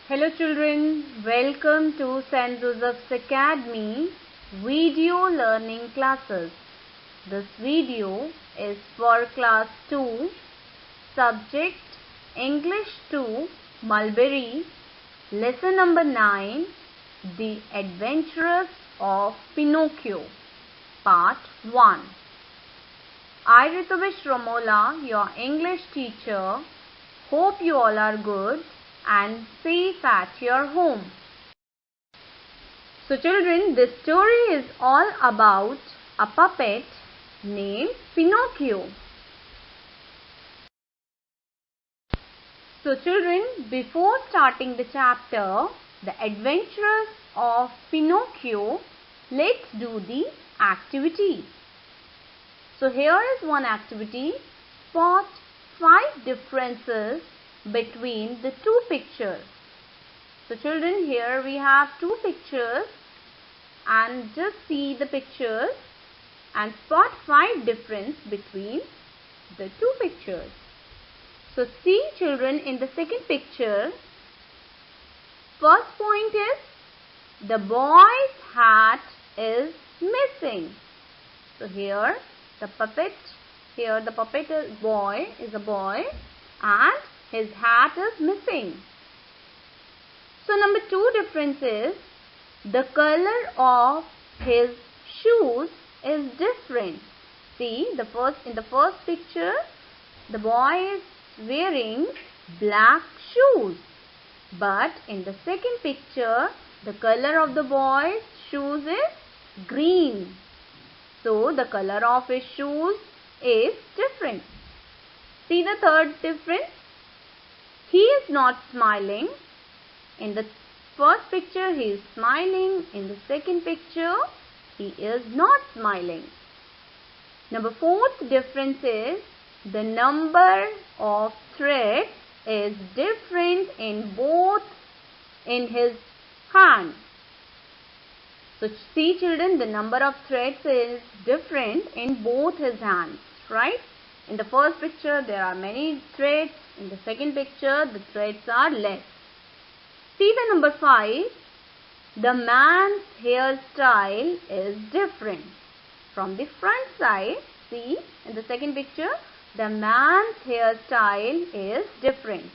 Hello children, welcome to St. Joseph's Academy video learning classes. This video is for class 2, subject English 2, Mulberry, lesson number 9, The Adventures of Pinocchio, part 1. I, Ritu, your English teacher, hope you all are good and safe at your home. So children, this story is all about a puppet named Pinocchio. So children, before starting the chapter, The Adventures of Pinocchio, let's do the activity. So here is one activity. Spot 5 differences between the two pictures. So children, here we have 2 pictures and just see the pictures and spot 5 difference between the 2 pictures. So see children, in the second picture, first point is the boy's hat is missing. So here the puppet boy is a boy and his hat is missing. So number 2 difference is the color of his shoes is different. See, in the first picture, the boy is wearing black shoes. But in the second picture, the color of the boy's shoes is green. So the color of his shoes is different. See the third difference. He is not smiling. In the first picture, he is smiling. In the second picture, he is not smiling. Number 4th difference is the number of threads is different in his hand. So see children, the number of threads is different in both his hands, right? In the first picture, there are many threads. In the second picture, the threads are less. See the number 5. The man's hairstyle is different. From the front side, see, in the second picture, the man's hairstyle is different.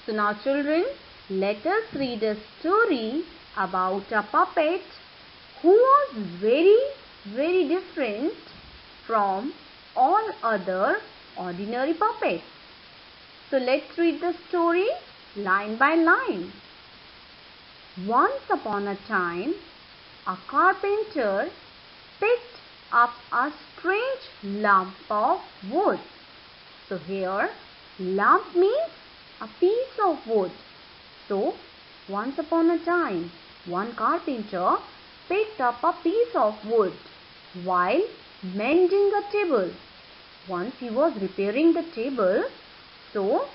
So now children, let us read a story about a puppet who was very different from all other ordinary puppets. So let's read the story line by line. Once upon a time, a carpenter picked up a strange lump of wood. So here, lump means a piece of wood. So, once upon a time, one carpenter picked up a piece of wood while mending a table. Once he was repairing the table, so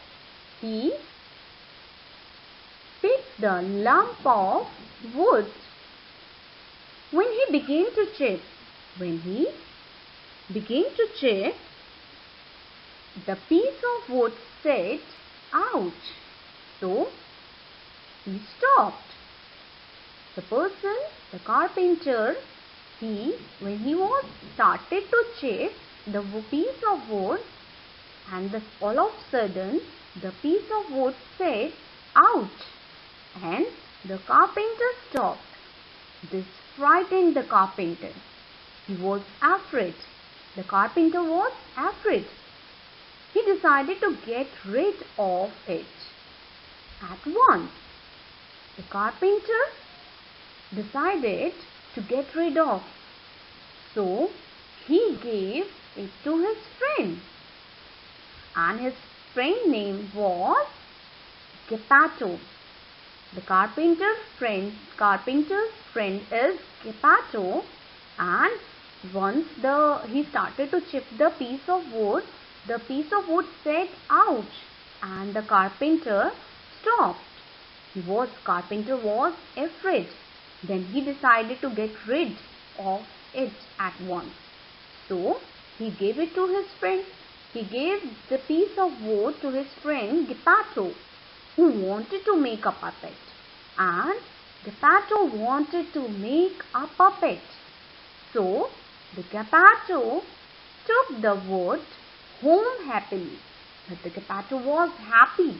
he picked the lump of wood. When he began to chip, the piece of wood said, "Ouch!" So he stopped. The carpenter, when he was started to chip the piece of wood, and all of a sudden the piece of wood said, "Ouch!" and the carpenter stopped. This frightened the carpenter. He was afraid. The carpenter was afraid. He decided to get rid of it at once. The carpenter decided to get rid of. So he gave it to his friend. And his friend name was Geppetto. The carpenter's friend is Geppetto, and once he started to chip the piece of wood said, "Ouch!" and the carpenter stopped. Carpenter was afraid. Then he decided to get rid of it at once. So he gave it to his friend. he gave the piece of wood to his friend Geppetto, who wanted to make a puppet. And Geppetto wanted to make a puppet. So the Geppetto took the wood home happily. But the Geppetto was happy.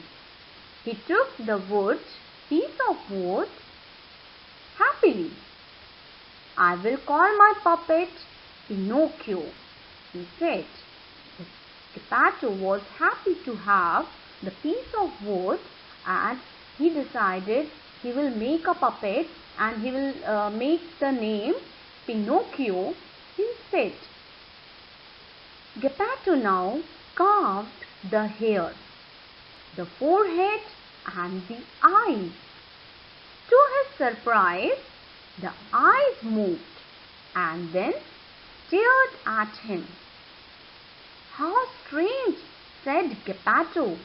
He took the piece of wood happily. I will call my puppet Pinocchio, he said. The Geppetto was happy to have the piece of wood, and he decided he will make a puppet and he will make the name Pinocchio instead. Geppetto now carved the hair, the forehead and the eyes. To his surprise, the eyes moved and then stared at him. How strange, said Geppetto.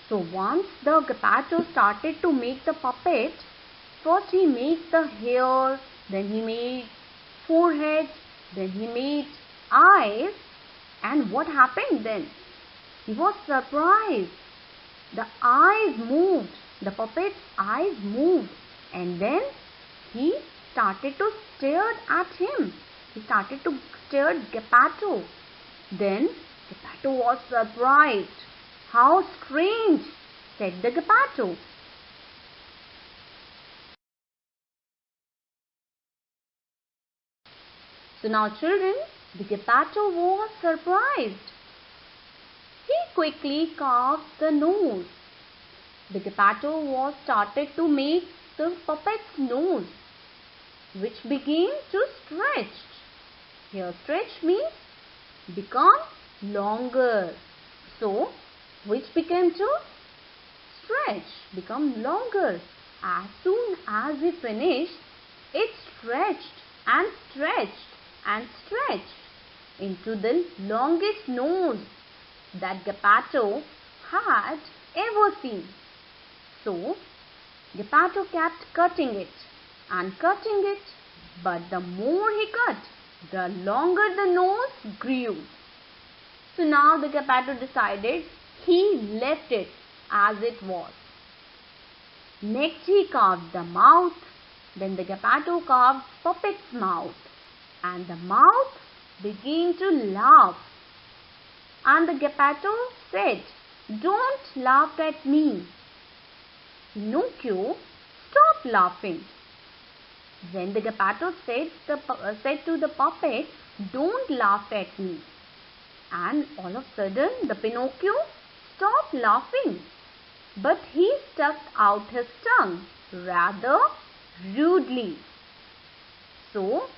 So once the Geppetto started to make the puppet, first he made the hair, then he made forehead, then he made eyes. And what happened then? He was surprised. The eyes moved. The puppet's eyes moved. And then he started to stare at him. He started to stare at Geppetto. Then Geppetto was surprised. How strange, said the Geppetto. So now children, the Geppetto was surprised. He quickly carved the nose. The Geppetto was started to make the puppet's nose, which began to stretch. Here stretch means become longer. So which began to stretch, become longer. As soon as he finished, it stretched and stretched and stretched into the longest nose that Geppetto had ever seen. So Geppetto kept cutting it and cutting it, but the more he cut, the longer the nose grew. So now the Geppetto decided he left it as it was. Next he carved the mouth. Then the Geppetto carved puppet's mouth, and the mouth began to laugh. And the Geppetto said, "Don't laugh at me." Pinocchio stopped laughing. When the Geppetto said to the puppet, "Don't laugh at me," and all of a sudden the Pinocchio stopped laughing, but he stuck out his tongue rather rudely. "So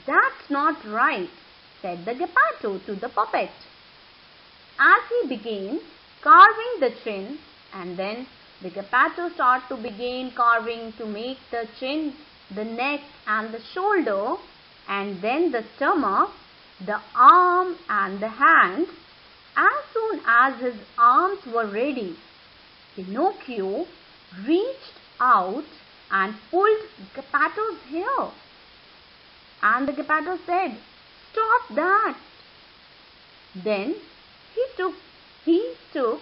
that's not right," said the Geppetto to the puppet. As he began carving the chin, and then the Geppetto started to begin carving to make the chin, the neck and the shoulder, and then the stomach, the arm and the hand. As soon as his arms were ready, Pinocchio reached out and pulled Geppetto's hair. And the Geppetto said, "Stop that." Then he took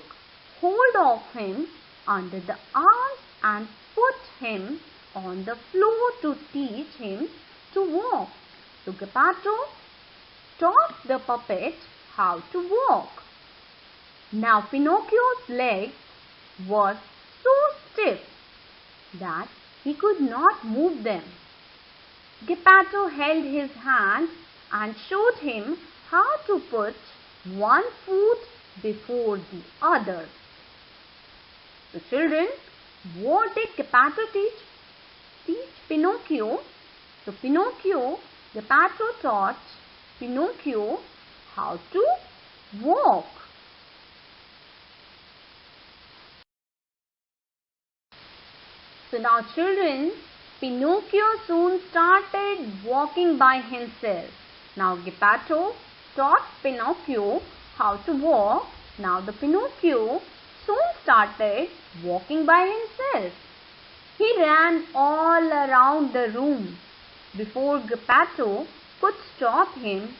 hold of him under the arms and put him on the floor to teach him to walk. So Geppetto taught the puppet how to walk. Now Pinocchio's legs were so stiff that he could not move them. Geppetto held his hand and showed him how to put one foot before the other. So children, what did Geppetto teach Pinocchio? So Geppetto taught Pinocchio how to walk. So now children, Pinocchio soon started walking by himself. Now Geppetto taught Pinocchio how to walk. Now the Pinocchio soon started walking by himself. He ran all around the room. Before Geppetto could stop him,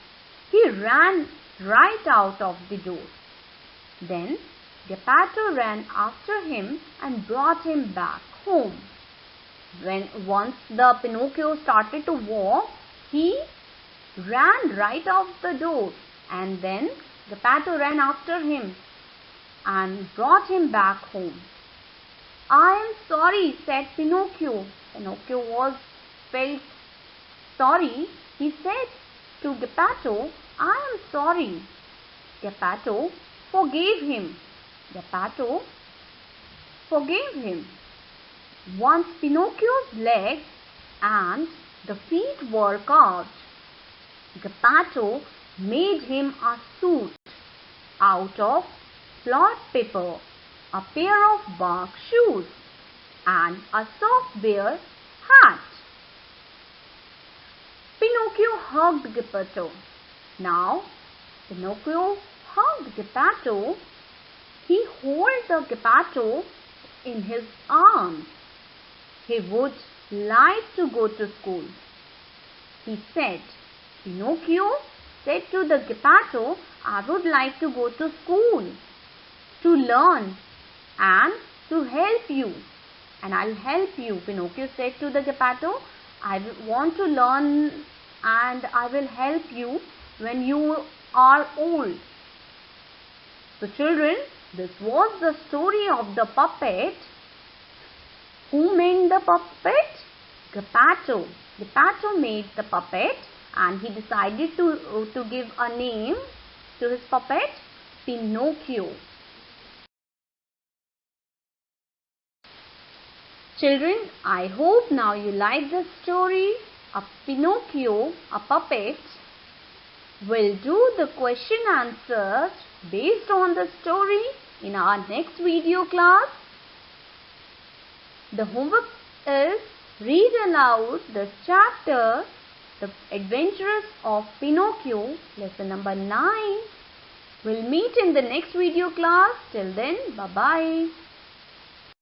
he ran right out of the door. Then Geppetto ran after him and brought him back home. Once the Pinocchio started to walk, he ran right out the door, and then Geppetto ran after him and brought him back home. "I am sorry," said Pinocchio. Pinocchio felt sorry. He said to Geppetto, "I am sorry." Geppetto forgave him. Geppetto forgave him. Once Pinocchio's legs and the feet were carved, Geppetto made him a suit out of flot paper, a pair of bark shoes, and a soft bear hat. Pinocchio hugged Geppetto. Now, Pinocchio hugged Geppetto. He held the Geppetto in his arms. He would like to go to school. He said, Pinocchio said to the Geppetto, "I would like to go to school, to learn and to help you. And I'll help you." Pinocchio said to the Geppetto, "I want to learn and I will help you when you are old." So children, this was the story of the puppet. Who made the puppet? Geppetto. Geppetto made the puppet, and he decided to give a name to his puppet, Pinocchio. Children, I hope now you like the story of Pinocchio, a puppet. We'll do the question answers based on the story in our next video class. The homework is read aloud the chapter The Adventures of Pinocchio, lesson number 9. We'll meet in the next video class. Till then, bye-bye.